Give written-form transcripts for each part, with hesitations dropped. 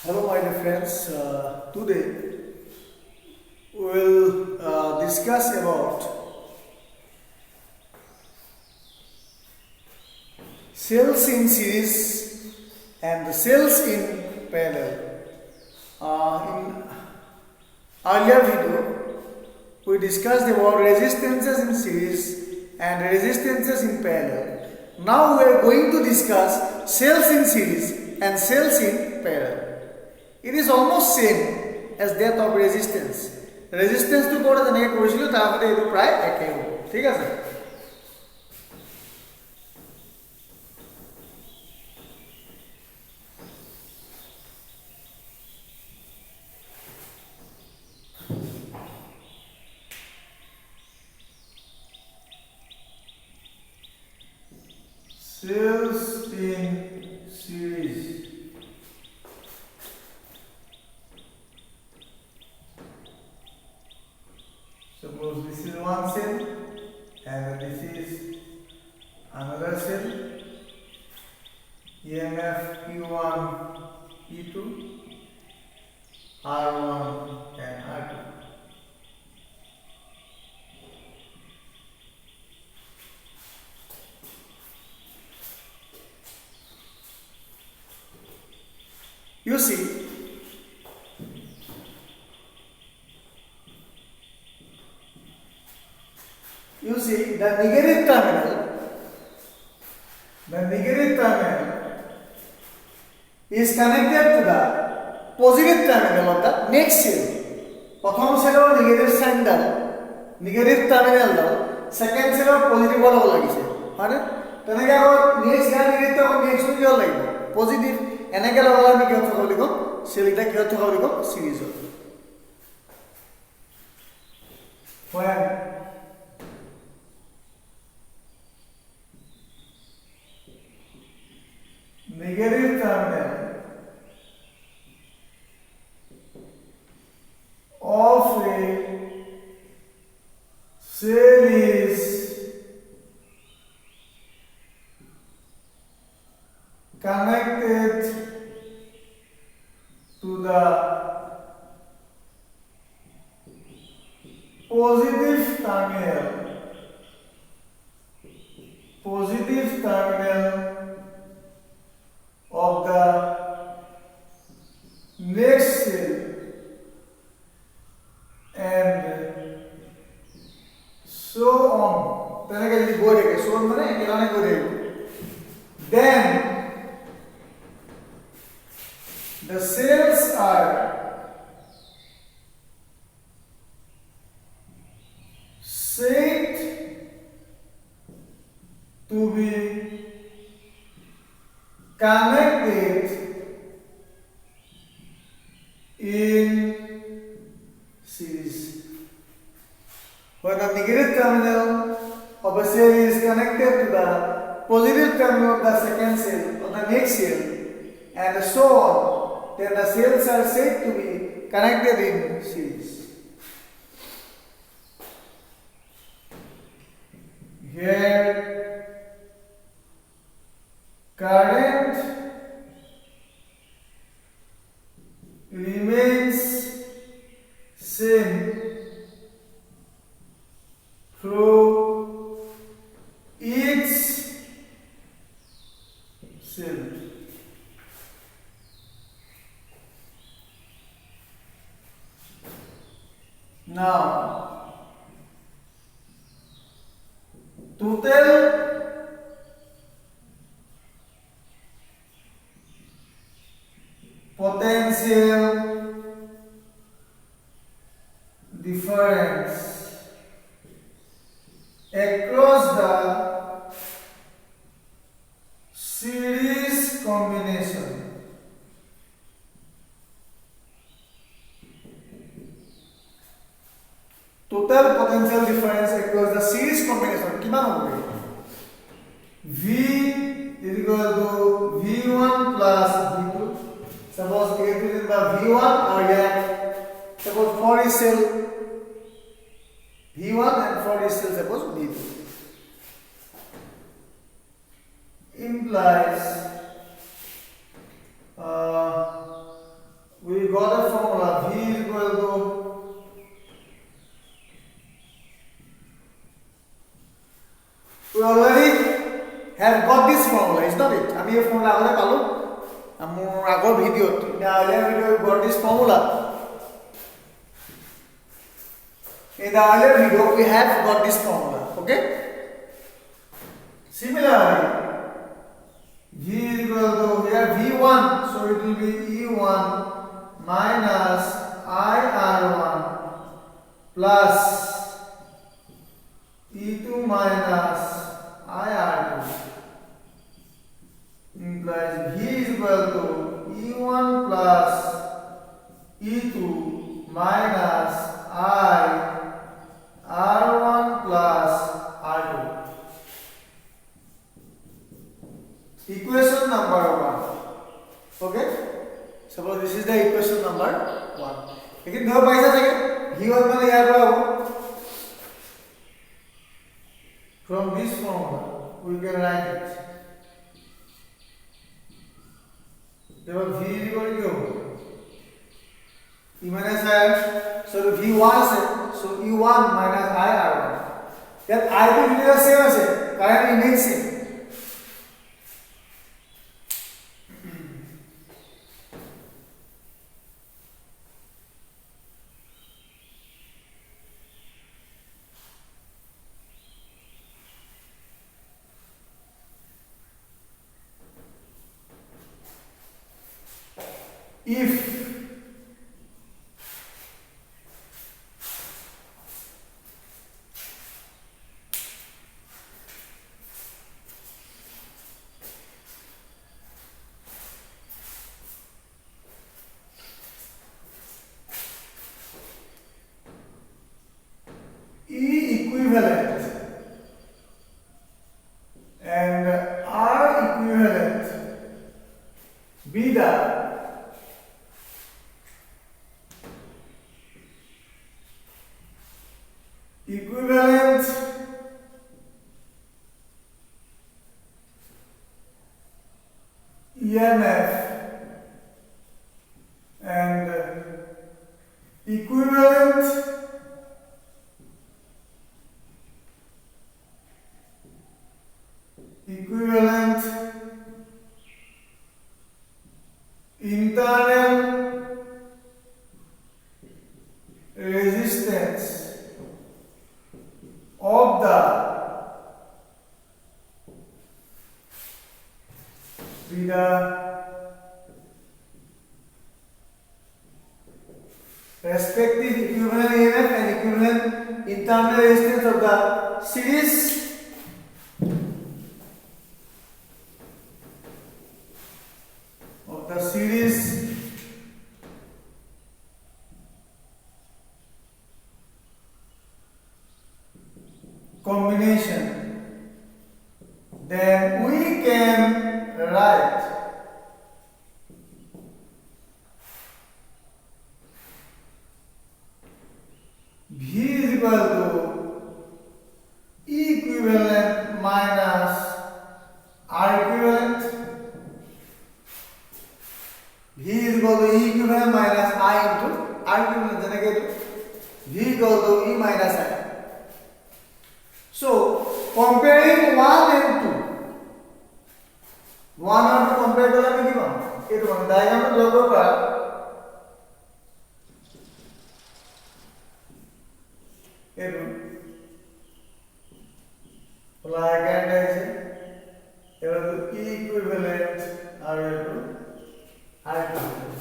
Hello, my dear friends. Today we will discuss about cells in series and the cells in parallel. In earlier video, we discussed about resistances in series and resistances in parallel. Now we are going to discuss cells in series and cells in parallel. It is almost same as that of resistance. Resistance to কোটা যেনেকে কৰিছিল তাৰ মতে এটো প্ৰায় একেই হ'ব ঠিক আছে cells in series. Suppose this is one cell and this is another cell. EMF Q1, E2, R1 and R2. You see, the negative terminal is connected to the positive terminal of the next cell. প্রথম সেলৰ negative sign দাল negative terminal দাল second সেলৰ positive হব লাগিছে মানে তেনেকৈ আকৌ next গান negative আকৌ next কি হল লাগিব positive এনেকৈ লগালে আমি কি অৰ্থ কৰিব লাগিব সেলটা কি অৰ্থ কৰিব লাগিব সিরিজ হ'ব when negative terminal of a cell is connected to the positive terminal of the next cell and so on. তেনেকৈ যদি গৈ থাকে so on মানে একেধৰণে গৈ থাকিব then the cells are said to be connected in series. When the negative terminal of a cell is connected to the positive terminal of the second cell or the next cell and so on, then the cells are said to be connected in series. Here current remains same through each cell. Now total potential difference across the series combination total potential difference across the series combination কিমান হবে V is equal to V1 plus V2. Suppose A is in the V1 or yeah, suppose 4 is cell V1 and 4 is cell suppose V2 implies have got this formula, is not it? আমি এই formula আগতে পালো মোৰ আগৰ ভিডিঅ'ত earlier video we got this formula. In the earlier video we have got this formula, okay? Similarly, V is equal to here V1, so it will be E1 minus IR1 plus E2 minus IR2 implies V is equal to E1 plus E2 minus IR1 plus R2. Equation number 1. Okay? Suppose this is the equation number 1. लेकिन दो पैसा चाहिए V1 मैंने याद रखा from this formula we can write it. जब V is equal to E minus I, so V1 से so E1 minus IR1. यार I2 भी तो same है कारण image same. If E equivalent and R equivalent be the equivalent EMF and equivalent internal resistance of the respective equivalent EMF and equivalent internal resistance of the series combination, then we can write V is equal to E equivalent minus R equivalent. V is equal to E equivalent minus I into R equivalent. V equal to E minus I. So, comparing 1 and 2, 1 and 2 compare करला में कितना? ये तो diagram में लोगों का ये तो like and ऐसे ये तो E equivalent और ये तो R equivalent.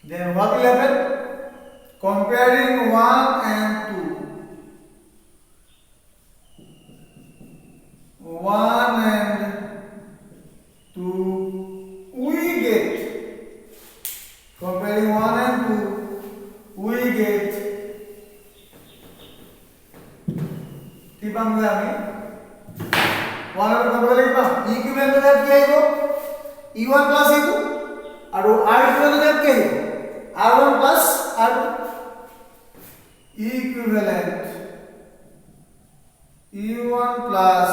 Then what will happen? Comparing 1 and 2. 1 and 2 we get comparing 1 and 2 we get কি পামলে আমি 1 আর কম্পেয়ার করব ইকুইভ্যালেন্ট দ্যাট কি আইবো E1 plus E2 আর R ইকুইভ্যালেন্ট দ্যাট কি আইবো R1 plus R2 equivalent E1 plus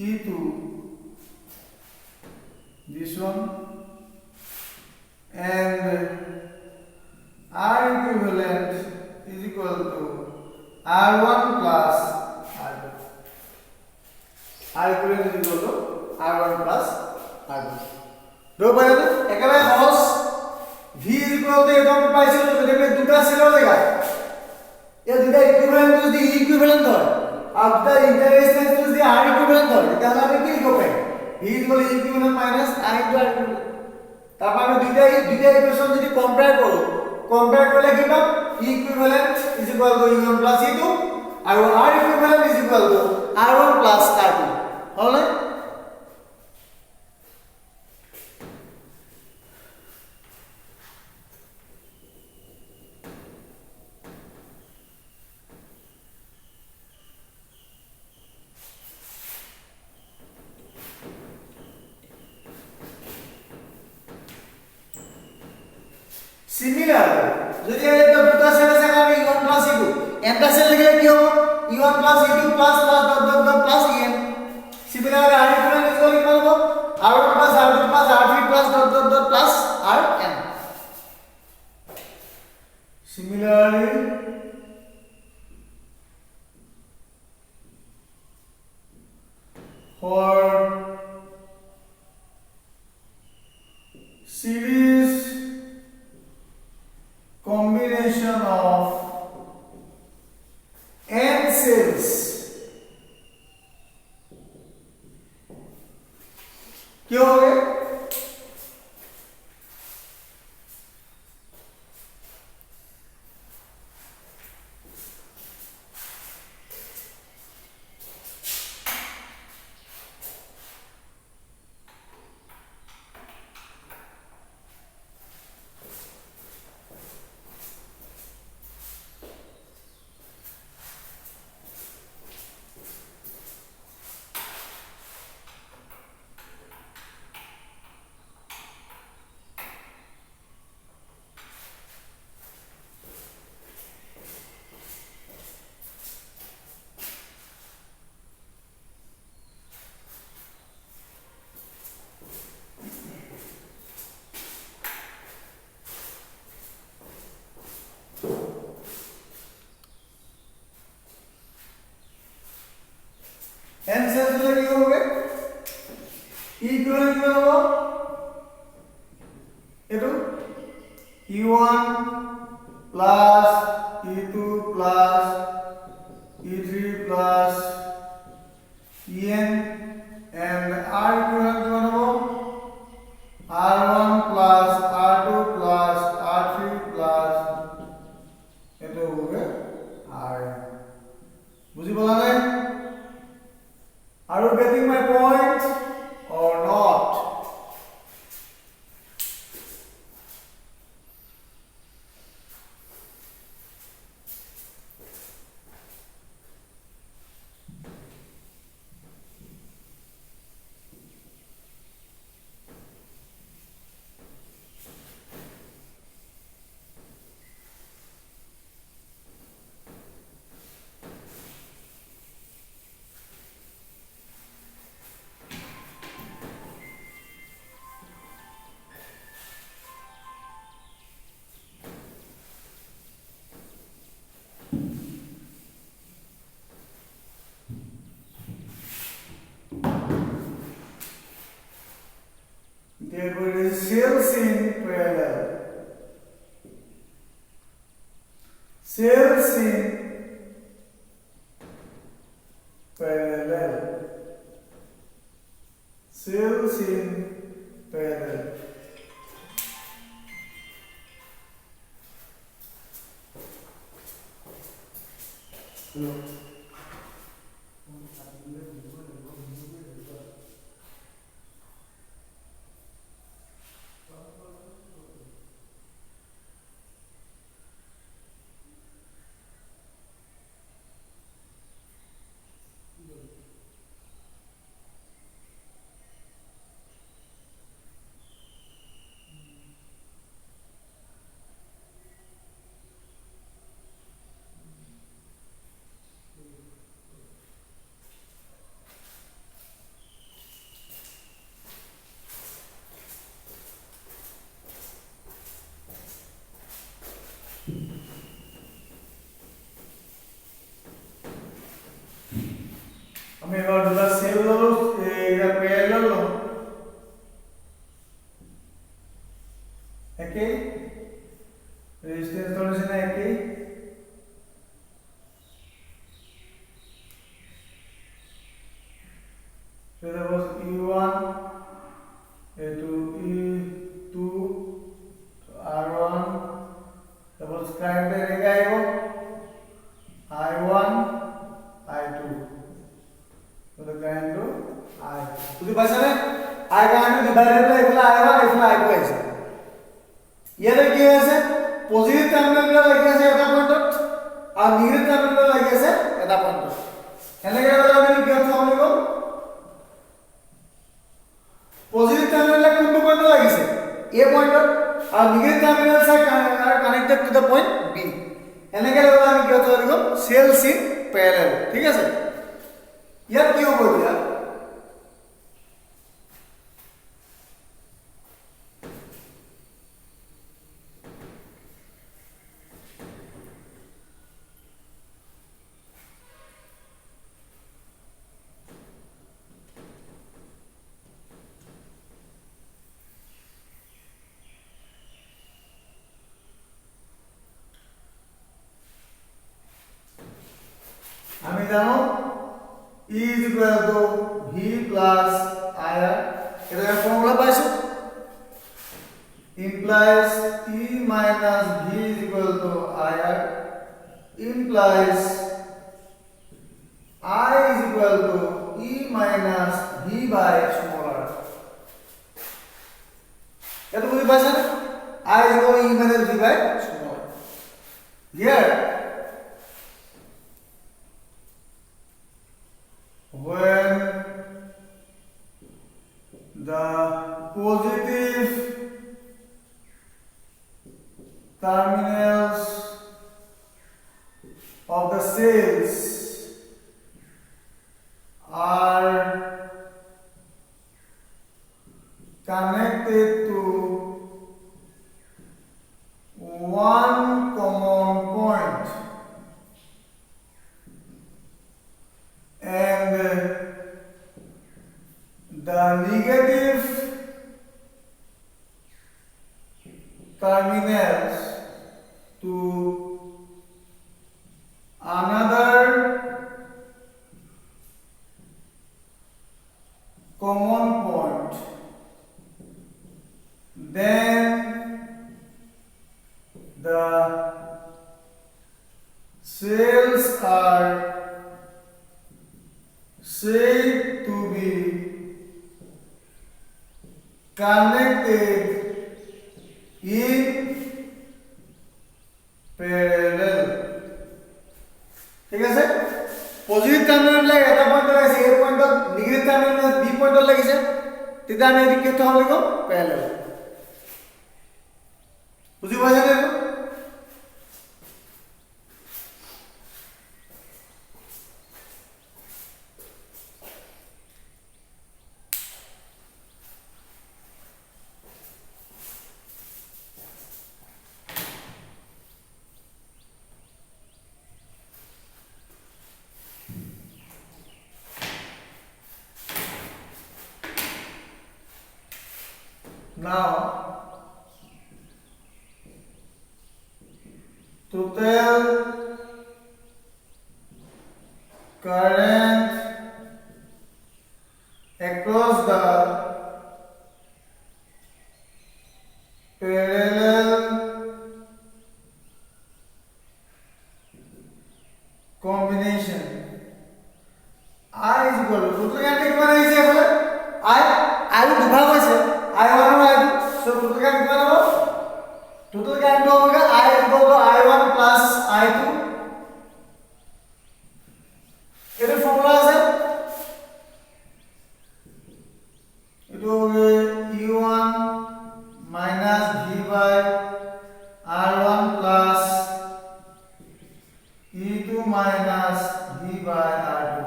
E2 this one and R equivalent is equal to R1 plus R2. R equivalent is equal to R1 plus R2 do পারে না একেবারে সহজ V is equal to এটা আমি পাইছিল যদি আমি দুটা সেলের জায়গা এই দুটা ইকুইভ্যালেন্ট যদি ইকুইভ্যালেন্ট হয় আর দুটা ইন্টারডিস্টেন্স যদি R ইকুইভ্যালেন্ট হয় তাহলে আমি কি লিখব পাই V is equal to equivalent minus I into R equivalent তারপর আমি দুইটা ইকুয়েশন যদি কম্পেয়ার করলে কি পাব E equivalent is equal to E1 plus E2 আর R equivalent is equal to R1 plus R2 হলো সিমিলার যদি এটা দুটো সেল আছে আমি E1 plus E2 এন্টা সেল লিখলে কি হবে E1 plus E2 plus dot plus En similar R equivalent is equal to R1 plus R2 plus R3 plus dot plus Rn similarly for series combination of n cells क्या हो गया n cells में क्या हो गए equivalent में होगा ये तो E1 plus E2 plus E3 plus En and R equivalent में होगा R1 plus R2 plus R3 plus ये तो हो गया R बुझी बोला नहीं Are you getting my point or not? Therefore, it is cells in parallel. Cells in parallel. Cells in parallel. Hello. আমি এবার দুটা সেল ললো এটা প্যারালাল ললো একে রেজিস্ট্যান্স ধরেছে না একে so that was E1 A2 E2 R1 that was current রেখে আইব I1 I2 so the current to I বুঝি পাইছ না I current ডিভাইডেড বাই এগুলা I1 এগুলা I2 আছে ইয়ারে কি আছে পজিটিভ টার্মিনাল লাগি আছে এটা পয়েন্টত আর নেগেটিভ টার্মিনাল লাগি আছে এটা পয়েন্টত এনেকে হলে আমি কি করতে হবে পজিটিভ টার্মিনাল কোনটো পয়েন্ট লাগিছে এ পয়েন্টত আর negative terminal are connected to the point B এনেকে হলে আমি কি করতে হবে সেলস ইন প্যারালাল ঠিক আছে ইয়ার কি হবে এটা আমি জানো E is equal to V plus IR এটা ফর্মুলা পাইছো implies E minus V is equal to IR implies I is equal to E minus V by small r এটা বুঝি পাইছো না I is equal to E minus V by small r here when the positive terminals of the cells are connected to one common point and the negative terminals to another common point, then the cells are said to be connected in parallel ঠিক আছে positive terminal লাগে এটা point লাগিছে A point negative terminal B point লাগিছে তেতিয়া আমি এদিকে কি হবে লিখো প্যারালাল বুঝি পাইছেন এটা now total current across the parallel combination I is equal to total current কিমান আহিছে এফালে I দুভাগ হৈছে I1 and I2 so total current কিমান হ'ব total current হ'ব I is equal to I1 plus I2 এর ফর্মুলা আছে এটো হবে E1 minus V by R1 plus E2 minus V by R2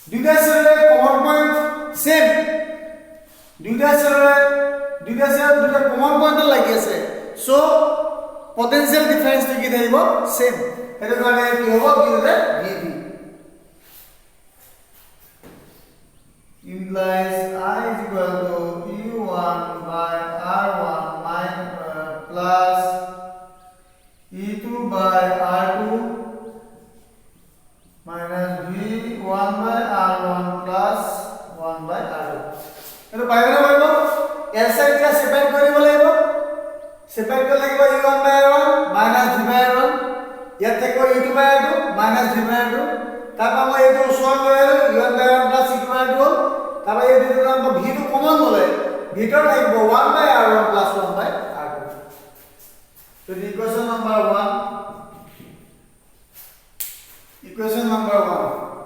দুইটা সেলের কমন পয়েন্ট সেম দুইটা কমন পয়েন্ট লাগি আছে সো পটেনশিয়াল ডিফারেন্স কি থাকিব সেম এর কারণে কি হ'ব কি হবে VB implies I is equal to E1 by R1 plus E2 by R2 minus V1 by R1 plus 1 by R2 এটো পাইবনে পাইব এর সাইড কা সেপারেট কৰিব লাগিব সেপারেট কৰিব লাগিব E1 by R1 minus V by R1 ইয়াত থাকিব E2 by R2 minus V by R2 তারপর আমরা এই ওচৰ লৈ E1 by R1 plus E2 by R2 তারপর এই দুটো আমরা V2 কমন ললে ভিতর থাকিব 1 by R1 plus 1 by R2 so the equation number 1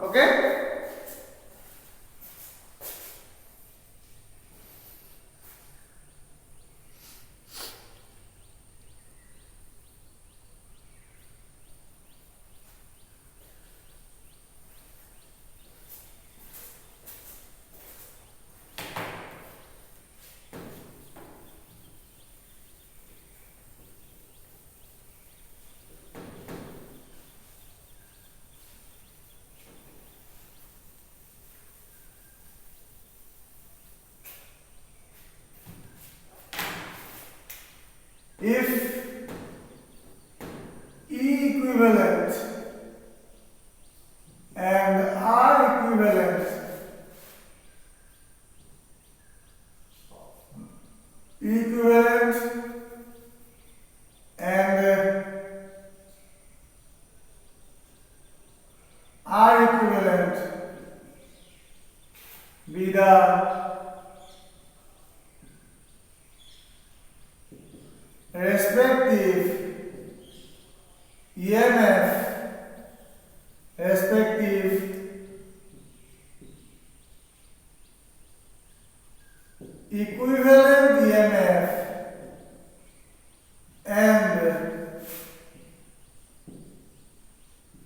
okay if E equivalent and R equivalent and R equivalent be the respective EMF respective equivalent EMF and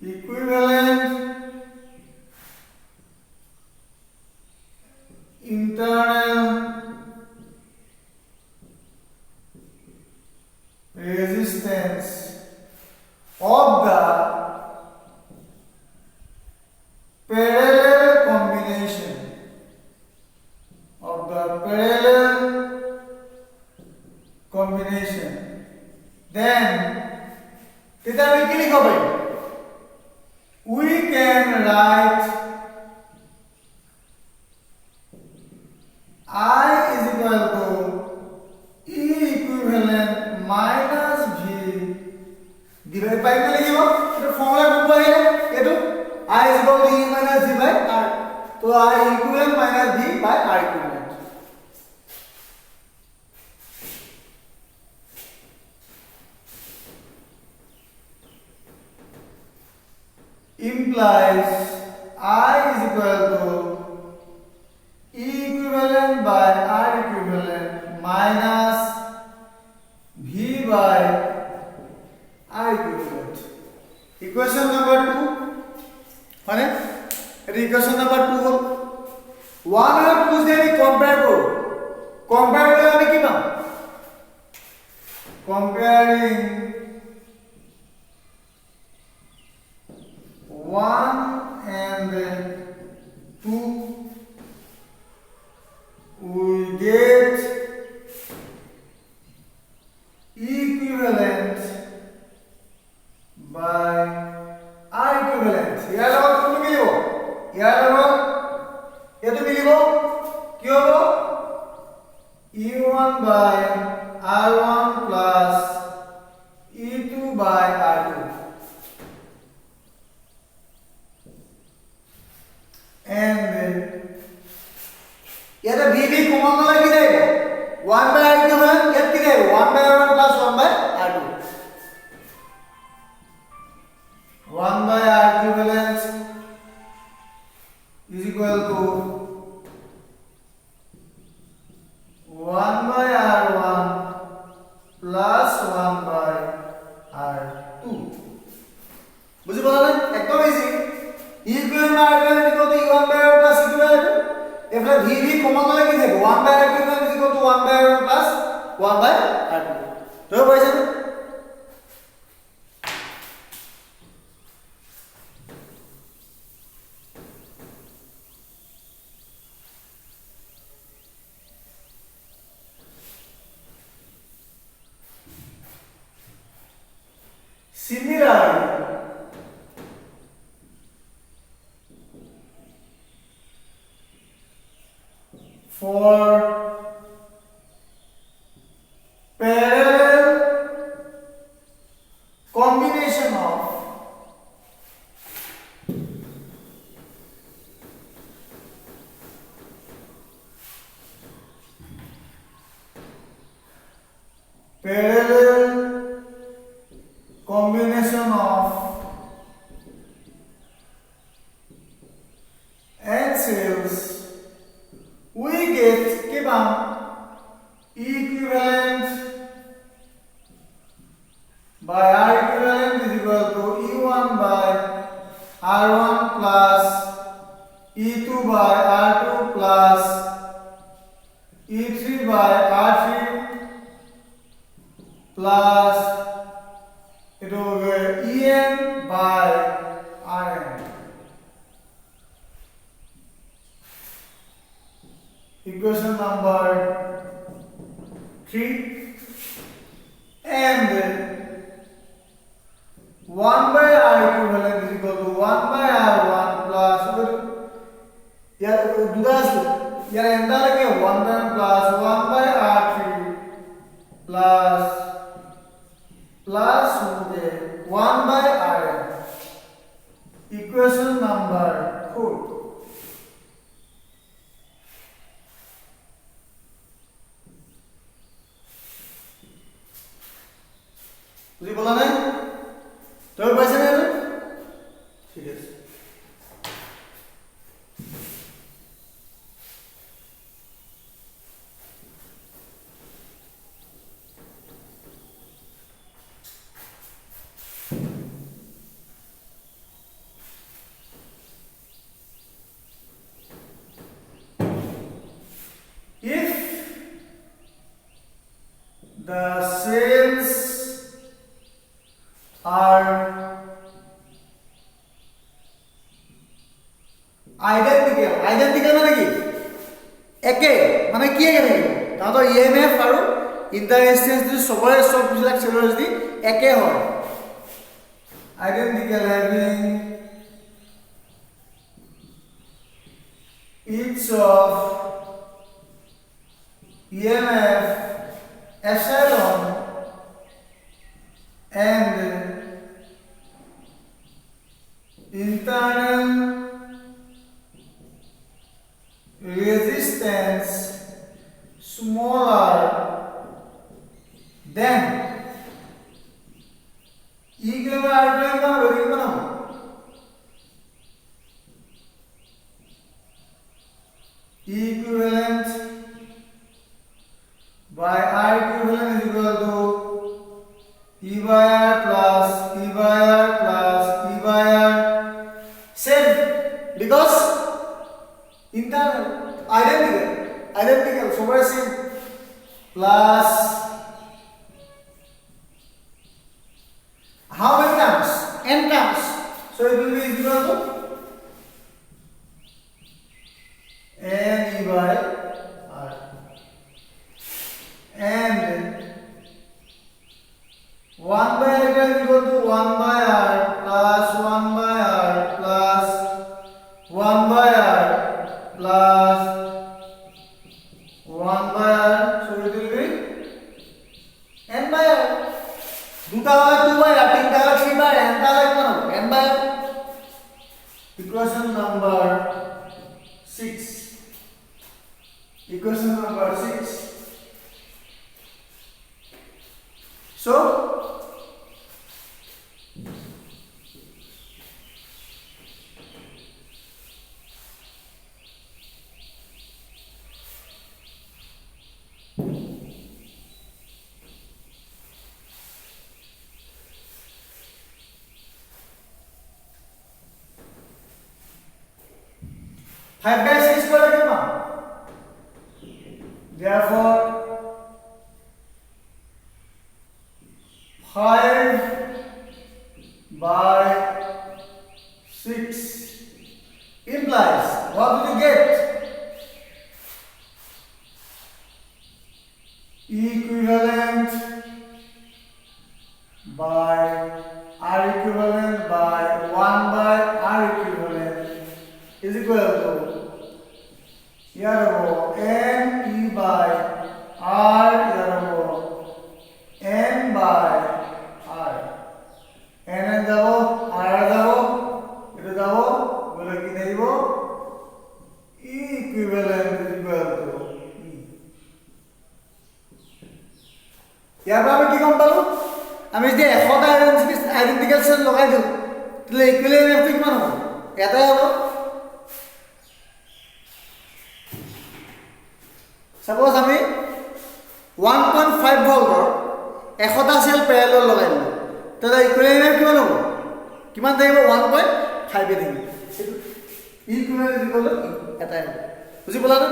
equivalent internal resistance of the parallel combination then kita কি লিখব পারি we can write I is equal to E equivalent minus V divided by কে লিখিব এটা formula কোনটো আহিলে এটো I is equal to E minus V by R তো I equivalent minus V by R equivalent implies I is equal to E equivalent by R equivalent minus V by R equivalent. Equation number 2 মানে এটা equation number 2 হল 1 আর 2 দিয়ে আমি compare করব compare করলে আমি কি পাবো comparing 1 and 2 we get equivalent by R equivalent ইয়াৰ লগত কোনটো মিলিব ইয়াৰ লগত এটো মিলিব কি হ'ব E1 by R1 plus E2 by R2 and ইয়াতে VB কমন ললে কি দেব 1 by R equivalent ইয়াত কি দেব 1 by R1 plus 1 by R2 1 by R equivalent is equal to 1 by R1 plus 1 by R2 বুঝি পালে একদম easy equivalent R equivalent equal to E1 by R plus E2 by R2 এফলে VB common ললে কি দেব 1 by R equivalent is equal to 1 by R1 plus 1 by R2 তো পাইছে for parallel combination of n cells, we get equivalent by R equivalent is equal to E1 by R1 plus E2 by R2 plus E3 by R3 plus it will be En by Rn. Equation number 3, and 1 by R equivalent is equal to 1 by R1 plus ಎಂದಾಲಕ್ಕೆ 1 plus 1 by R3 plus 1 by Rn. Equation number 4. বুঝি বলা নাই তবে পাইছে না ঠিক আছে if the cells are identical মানে কি একে মানে কি একে থাকিব তাহলে EMF আৰু ইন্টাৰেস্টেন্স যদি সবৰে সব বিলাক সেলৰ যদি একে হয় identical having each of EMF epsilon and internal resistance smaller than equivalent by R equivalent is equal to E by R plus E by R plus E by R. Same because internal identical so very same plus how many terms? N terms. So it will be equal to N E by R and 1 by R is equal to 1 by R plus 1 by R plus 1 by R plus 1 by R. So it will be N by R. 2 by R, 3 by N N by R. Equation number 6. Equation number 6. So five by six করে দেব therefore 5 by 6 implies what do you get? Equivalent by R equivalent by 1 by R equivalent is equal to here बोले कि नहीं वो E equivalent is equal to E. ইয়াৰ পৰা আমি কি গম পালো আমি যদি 100টা আইডেন্টিকেল সেল লগাই দিওঁ তাহলে ইকুইভ্যালেন্ট এফটো কিমান হ'ব এটাই হ'ব সাপোজ আমি 1.5 ভোল্টৰ 100টা সেল প্যাৰেলাল লগাই দিলোঁ তাহলে ইকুইভ্যালেন্ট কিমান হ'ব কিমান থাকিব 1.5 এ থাকিব ইকুইভ্যালেন্ট ইকুয়াল এটাই বুজি পালা না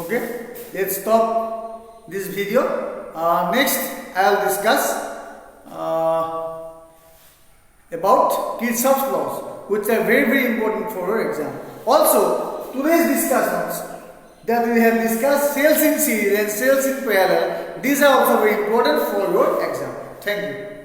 Okay, let's stop this video. Next, I'll discuss about Kirchhoff's laws, which are very important for your exam. Also, today's discussions that we have discussed cells in series and cells in parallel. These are also very important for your exam. Thank you.